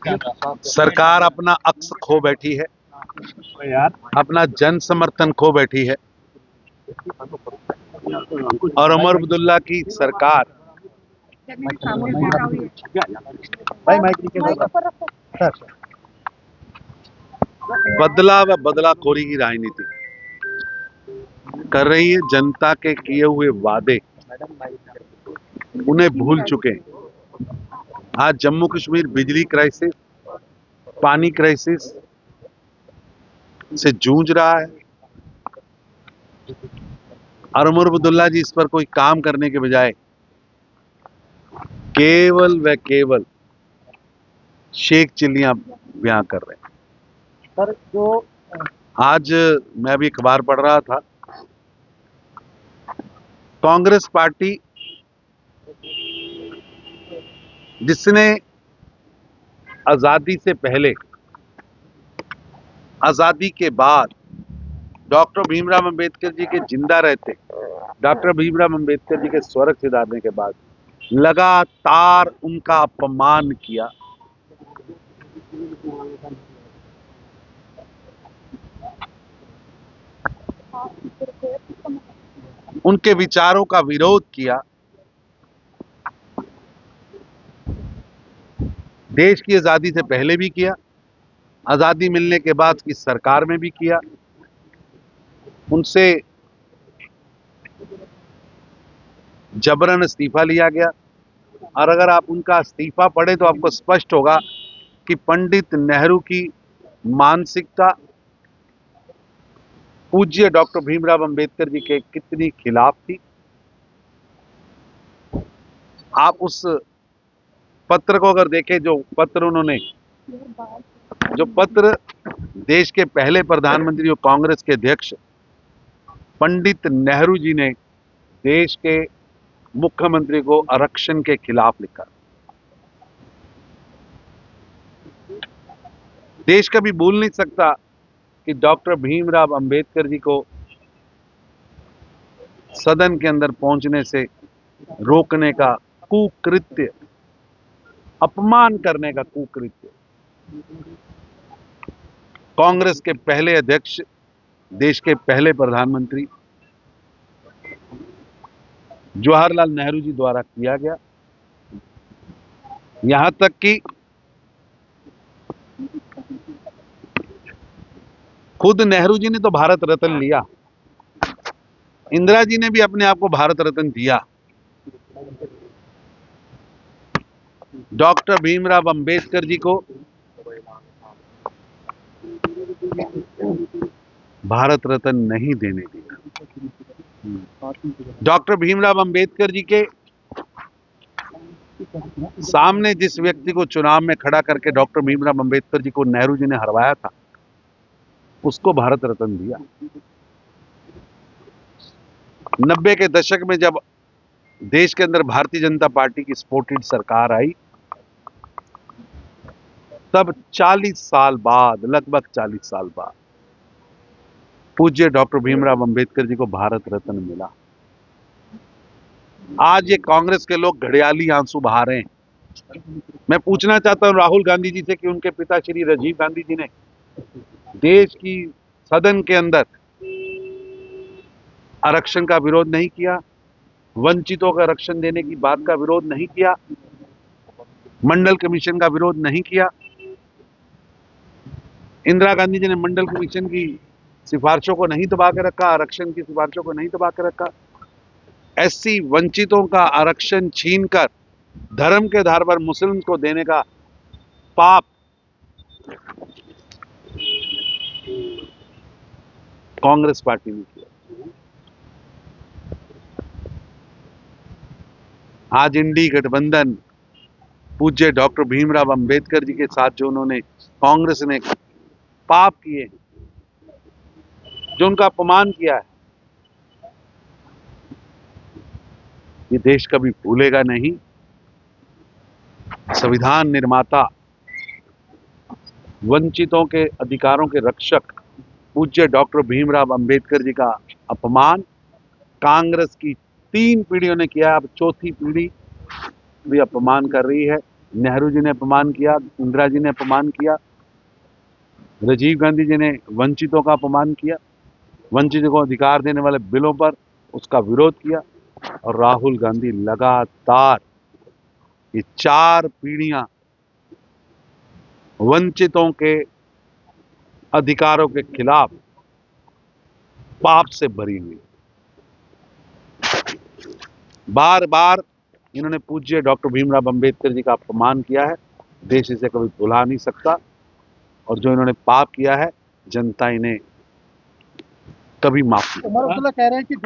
सरकार अपना अक्स खो बैठी है, अपना जन समर्थन खो बैठी है और उमर अब्दुल्ला की सरकार बदला व बदलाखोरी की राजनीति कर रही है। जनता के किए हुए वादे उन्हें भूल चुके हैं। आज जम्मू कश्मीर बिजली क्राइसिस, पानी क्राइसिस से जूझ रहा है और उमर अब्दुल्ला जी इस पर कोई काम करने के बजाय केवल व केवल शेख चिल्लियां बयां कर रहे हैं। सर जो आज मैं भी अखबार पढ़ रहा था, कांग्रेस पार्टी जिसने आजादी से पहले, आजादी के बाद, डॉक्टर भीमराव अंबेडकर जी के जिंदा रहते, डॉक्टर भीमराव अंबेडकर जी के स्वर्ग सिधारने के बाद लगातार उनका अपमान किया, उनके विचारों का विरोध किया, देश की आजादी से पहले भी किया, आजादी मिलने के बाद की सरकार में भी किया। उनसे जबरन इस्तीफा लिया गया और अगर आप उनका इस्तीफा पढ़े तो आपको स्पष्ट होगा कि पंडित नेहरू की मानसिकता पूज्य डॉक्टर भीमराव अंबेडकर जी के कितनी खिलाफ थी। आप उस पत्र को अगर देखें, जो पत्र देश के पहले प्रधानमंत्री और कांग्रेस के अध्यक्ष पंडित नेहरू जी ने देश के मुख्यमंत्री को आरक्षण के खिलाफ लिखा। देश कभी भूल नहीं सकता कि डॉक्टर भीमराव अंबेडकर जी को सदन के अंदर पहुंचने से रोकने का कुकृत्य, अपमान करने का कुकृत्य कांग्रेस के पहले अध्यक्ष, देश के पहले प्रधानमंत्री जवाहरलाल नेहरू जी द्वारा किया गया। यहां तक कि खुद नेहरू जी ने तो भारत रत्न लिया, इंदिरा जी ने भी अपने आप को भारत रत्न दिया। डॉक्टर भीमराव अंबेडकर जी को भारत रत्न नहीं देने दिया। डॉक्टर भीमराव अंबेडकर जी के सामने जिस व्यक्ति को चुनाव में खड़ा करके डॉक्टर भीमराव अंबेडकर जी को नेहरू जी ने हरवाया था, उसको भारत रत्न दिया। 90 के दशक में जब देश के अंदर भारतीय जनता पार्टी की सपोर्टेड सरकार आई, तब 40 साल बाद, लगभग 40 साल बाद पूज्य डॉक्टर भीमराव अंबेडकर जी को भारत रत्न मिला। आज ये कांग्रेस के लोग घड़ियाली आंसू बहा रहे हैं। मैं पूछना चाहता हूं राहुल गांधी जी से कि उनके पिता श्री राजीव गांधी जी ने देश की सदन के अंदर आरक्षण का विरोध नहीं किया, वंचितों को आरक्षण देने की बात का विरोध नहीं किया, मंडल कमीशन का विरोध नहीं किया। इंदिरा गांधी जी ने मंडल कमीशन की सिफारिशों को नहीं दबा के रखा, आरक्षण की सिफारिशों को नहीं दबा के रखा। एससी वंचितों का आरक्षण छीनकर धर्म के आधार पर मुस्लिम को देने का पाप कांग्रेस पार्टी ने किया। आज इंडी गठबंधन पूज्य डॉक्टर भीमराव अंबेडकर जी के साथ जो उन्होंने, कांग्रेस ने पाप किए, जो उनका अपमान किया है, ये देश कभी भूलेगा नहीं। संविधान निर्माता, वंचितों के अधिकारों के रक्षक पूज्य डॉक्टर भीमराव अंबेडकर जी का अपमान कांग्रेस की 3 पीढ़ियों ने किया। अब 4थी पीढ़ी भी अपमान कर रही है। नेहरू जी ने अपमान किया, इंदिरा जी ने अपमान किया, राजीव गांधी जी ने वंचितों का अपमान किया, वंचितों को अधिकार देने वाले बिलों पर उसका विरोध किया, और राहुल गांधी लगातार ये 4 पीढ़ियां वंचितों के अधिकारों के खिलाफ पाप से भरी हुई। बार बार इन्होंने पूज्य डॉक्टर भीमराव अंबेडकर जी का अपमान किया है, देश इसे कभी भुला नहीं सकता, और जो इन्होंने पाप किया है जनता इन्हें कभी माफ नहीं। उमर अब्दुल्ला कह रहे हैं कि